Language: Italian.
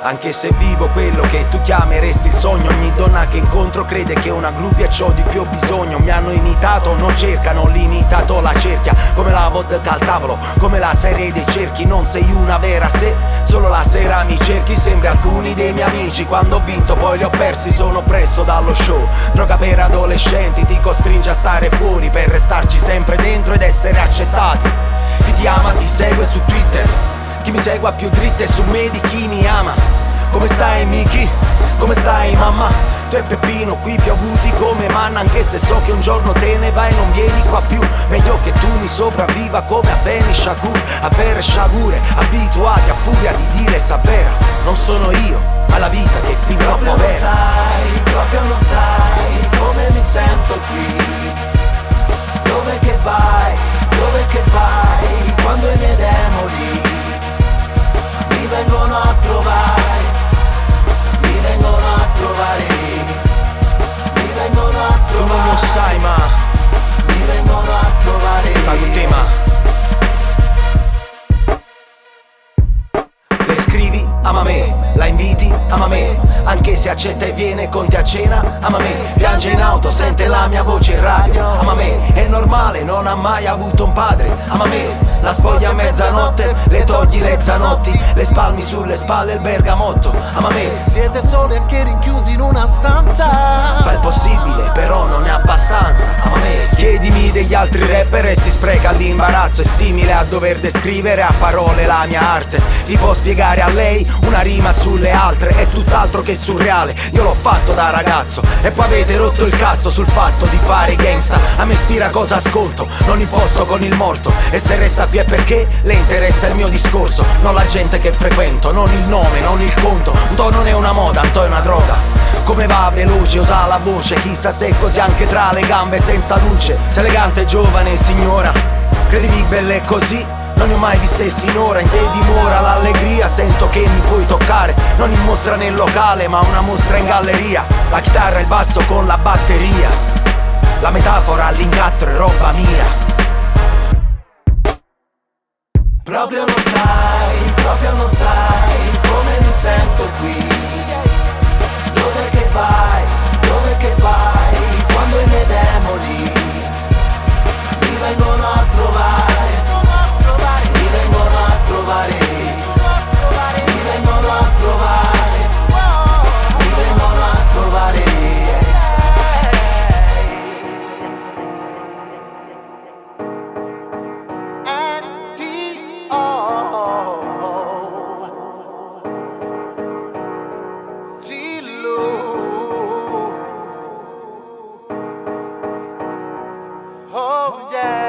Anche se vivo quello che tu chiameresti il sogno, ogni donna che incontro crede che una gruppi è ciò di cui ho bisogno. Mi hanno imitato, non cercano, limitato la cerchia, come la vodka al tavolo, come la serie dei cerchi. Non sei una vera se solo la sera mi cerchi. Sembri alcuni dei miei amici, quando ho vinto poi li ho persi. Sono presso dallo show, droga per adolescenti, ti costringe a stare fuori per restarci sempre dentro ed essere accettati. Chi ti ama ti segue su Twitter, chi mi segua più dritte su me di chi mi ama. Come stai Miki? Come stai mamma? Tu e Peppino qui piovuti come manna. Anche se so che un giorno te ne vai e non vieni qua più, meglio che tu mi sopravviva come a Feni Shakur, avere sciagure, abituati a furia di dire s'avvera. Non sono io, ma la vita che è fin troppo vera. Proprio non sai come mi sento qui. Dove che vai? Dove che vai? Quando i miei demoni mi vengono a trovare, mi vengono a trovare, mi vengono a trovare. Tu non lo sai ma mi vengono a trovare. sta con te ma le scrivi, ama me, la inviti, ama me. Anche se accetta e viene con te a cena, ama me. Piange in auto, sente la mia voce in radio, ama me. È normale, non ha mai avuto un padre, ama me. La spoglia a mezzanotte, le togli le zanotti, le spalmi sulle spalle il bergamotto, ama me. Siete soli anche rinchiusi in una stanza. Fa il possibile, però non è abbastanza, ama me. Chiedimi degli altri rapper e si spreca l'imbarazzo. È simile a dover descrivere a parole la mia arte. Ti può spiegare a lei una rima sulle altre, è tutt'altro che surreale. Io l'ho fatto da ragazzo e poi avete rotto il cazzo sul fatto di fare gangsta. A me ispira cosa ascolto, non imposto con il morto. E se resta qui è perché le interessa il mio discorso, non la gente che frequento, non il nome, non il conto. Un to non è una moda, un to è una droga. Come va veloce, usa la voce, chissà se è così anche tra le gambe senza luce. Sei elegante, giovane, signora, credimi bella è così. Non ne ho mai viste sinora, in te dimora l'allegria. Sento che mi puoi toccare, non in mostra nel locale ma una mostra in galleria. La chitarra e il basso con la batteria, la metafora all'incastro è roba mia. Proprio non sai come mi sento qui. Dove che vai, quando i miei demoni mi vengono a trovare, mi vengono a trovare, mi vengono a trovare, mi vengono a trovare. Oh yeah.